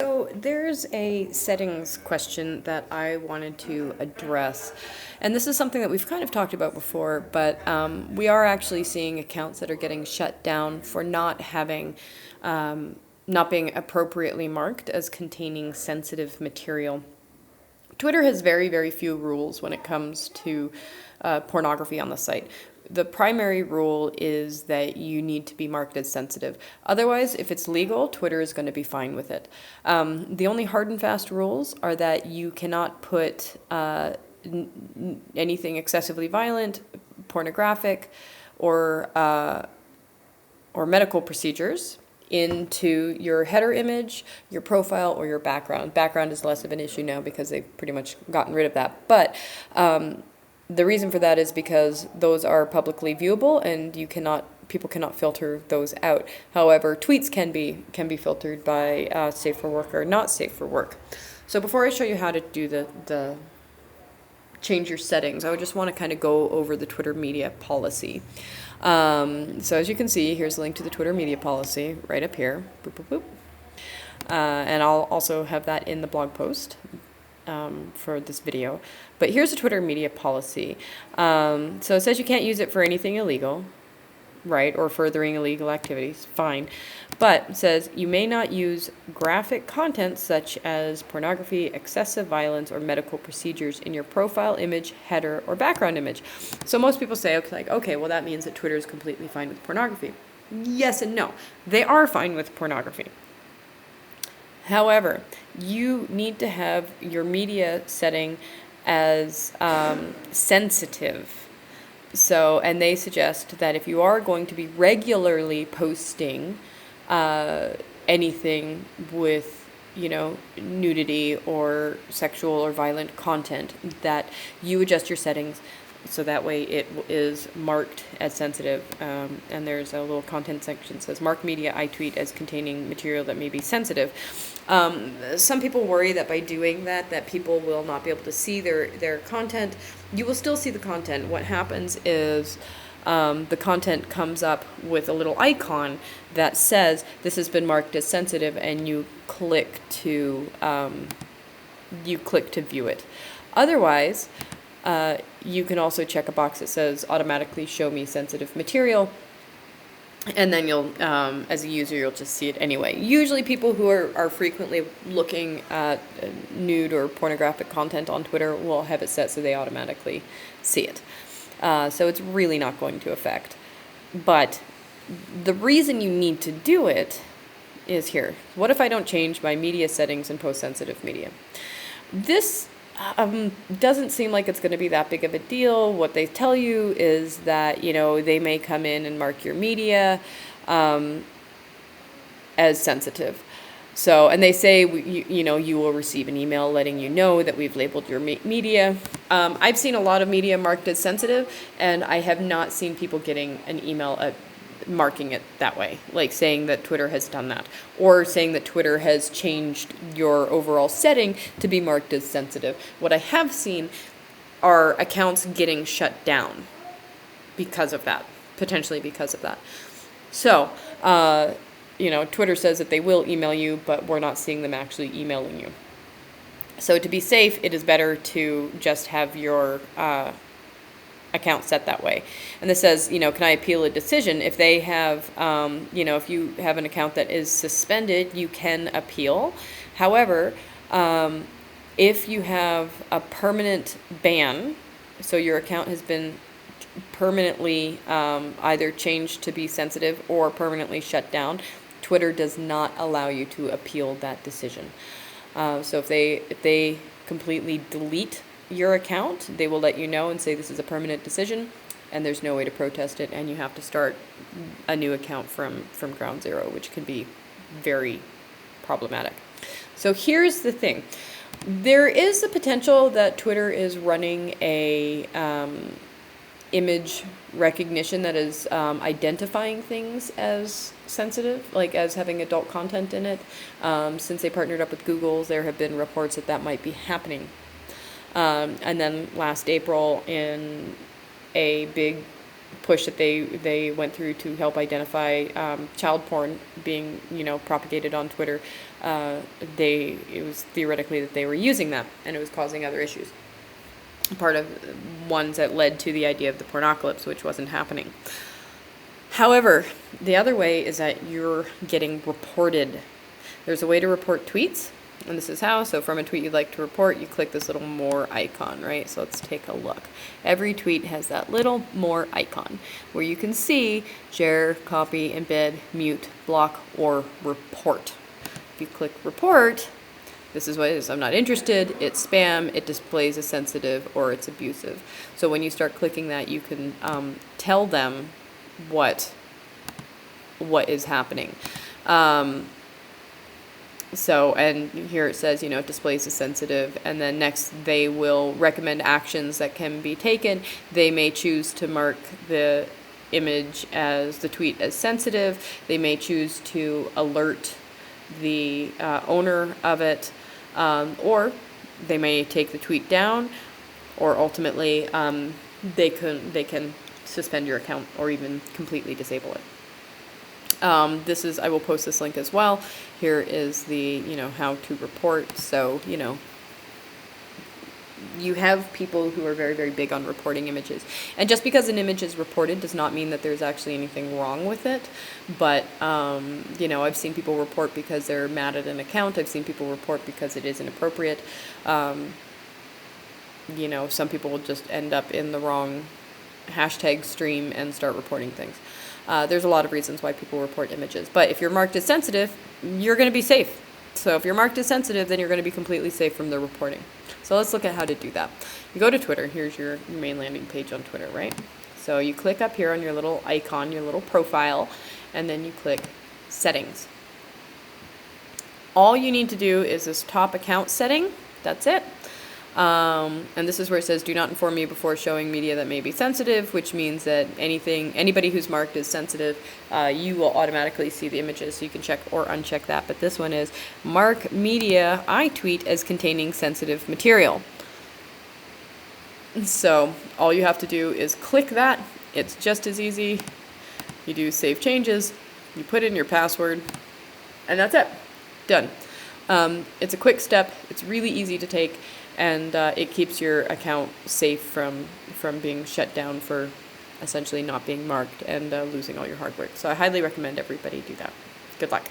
So there's a settings question that I wanted to address, and this is something that we've kind of talked about before, but we are actually seeing accounts that are getting shut down for not being appropriately marked as containing sensitive material. Twitter has very, very few rules when it comes to pornography on the site. The primary rule is that you need to be marked as sensitive. Otherwise, if it's legal, Twitter is going to be fine with it. The only hard and fast rules are that you cannot put anything excessively violent, pornographic, or medical procedures into your header image, your profile, or your background. Background is less of an issue now because they've pretty much gotten rid of that. But the reason for that is because those are publicly viewable, and people cannot filter those out. However, tweets can be filtered by safe for work or not safe for work. So before I show you how to do the change your settings, I would just want to kind of go over the Twitter media policy. So as you can see, here's a link to the Twitter media policy right up here. Boop, boop, boop. And I'll also have that in the blog post for this video. But here's the Twitter media policy. So it says you can't use it for anything illegal, right, or furthering illegal activities, fine. But it says you may not use graphic content such as pornography, excessive violence, or medical procedures in your profile image, header, or background image. So most people say, okay, well that means that Twitter is completely fine with pornography. Yes and no. They are fine with pornography. However, you need to have your media setting as sensitive. So, and they suggest that if you are going to be regularly posting anything with, nudity or sexual or violent content, that you adjust your settings so that way it is marked as sensitive. And there's a little content section that says, mark media I tweet as containing material that may be sensitive. Some people worry that by doing that people will not be able to see their content. You will still see the content. What happens is the content comes up with a little icon that says this has been marked as sensitive, and you click to view it. Otherwise, you can also check a box that says automatically show me sensitive material, and then you'll, as a user, you'll just see it anyway. Usually people who are frequently looking at nude or pornographic content on Twitter will have it set so they automatically see it. So it's really not going to affect. But the reason you need to do it is here. What if I don't change my media settings and post sensitive media? This doesn't seem like it's going to be that big of a deal. What they tell you is that, they may come in and mark your media as sensitive. So, and they say, you will receive an email letting you know that we've labeled your media. I've seen a lot of media marked as sensitive, and I have not seen people getting an email marking it that way, like saying that Twitter has done that, or saying that Twitter has changed your overall setting to be marked as sensitive. What I have seen are accounts getting shut down because of that, potentially because of that. So, Twitter says that they will email you, but we're not seeing them actually emailing you. So to be safe, it is better to just have your account set that way. And this says, can I appeal a decision? If they have, if you have an account that is suspended, you can appeal. However, if you have a permanent ban, so your account has been permanently either changed to be sensitive or permanently shut down, Twitter does not allow you to appeal that decision. So if they completely delete your account, they will let you know and say this is a permanent decision, and there's no way to protest it, and you have to start a new account from ground zero, which can be very problematic. So here's the thing. There is the potential that Twitter is running a image recognition that is identifying things as sensitive, like as having adult content in it. Since they partnered up with Google, there have been reports that might be happening. And then last April, in a big push that they went through to help identify child porn being, propagated on Twitter, it was theoretically that they were using that, and it was causing other issues. Part of ones that led to the idea of the pornocalypse, which wasn't happening. However, the other way is that you're getting reported. There's a way to report tweets, and this is how. So from a tweet you'd like to report, you click this little more icon, right? So let's take a look. Every tweet has that little more icon where you can see share, copy, embed, mute, block, or report. If you click report, this is what it is. I'm not interested, it's spam, it displays as sensitive, or it's abusive. So when you start clicking that, you can tell them what is happening. So, and here it says, it displays as sensitive, and then next they will recommend actions that can be taken. They may choose to mark the image as the tweet as sensitive. They may choose to alert the owner of it, or they may take the tweet down, or ultimately they can suspend your account or even completely disable it. I will post this link as well. Here is the, how to report. So, you have people who are very, very big on reporting images. And just because an image is reported does not mean that there's actually anything wrong with it. But, I've seen people report because they're mad at an account. I've seen people report because it is inappropriate. Some people will just end up in the wrong hashtag stream and start reporting things. There's a lot of reasons why people report images. But if you're marked as sensitive, you're going to be safe. So if you're marked as sensitive, then you're going to be completely safe from the reporting. So let's look at how to do that. You go to Twitter. Here's your main landing page on Twitter, right? So you click up here on your little icon, your little profile, and then you click Settings. All you need to do is this top account setting. That's it. And this is where it says, do not inform me before showing media that may be sensitive, which means that anybody who's marked as sensitive, you will automatically see the images, so you can check or uncheck that. But this one is mark media I tweet as containing sensitive material. So all you have to do is click that. It's just as easy. You do save changes, you put in your password, and that's it. Done. It's a quick step. It's really easy to take. And it keeps your account safe from being shut down for essentially not being marked and losing all your hard work. So I highly recommend everybody do that. Good luck.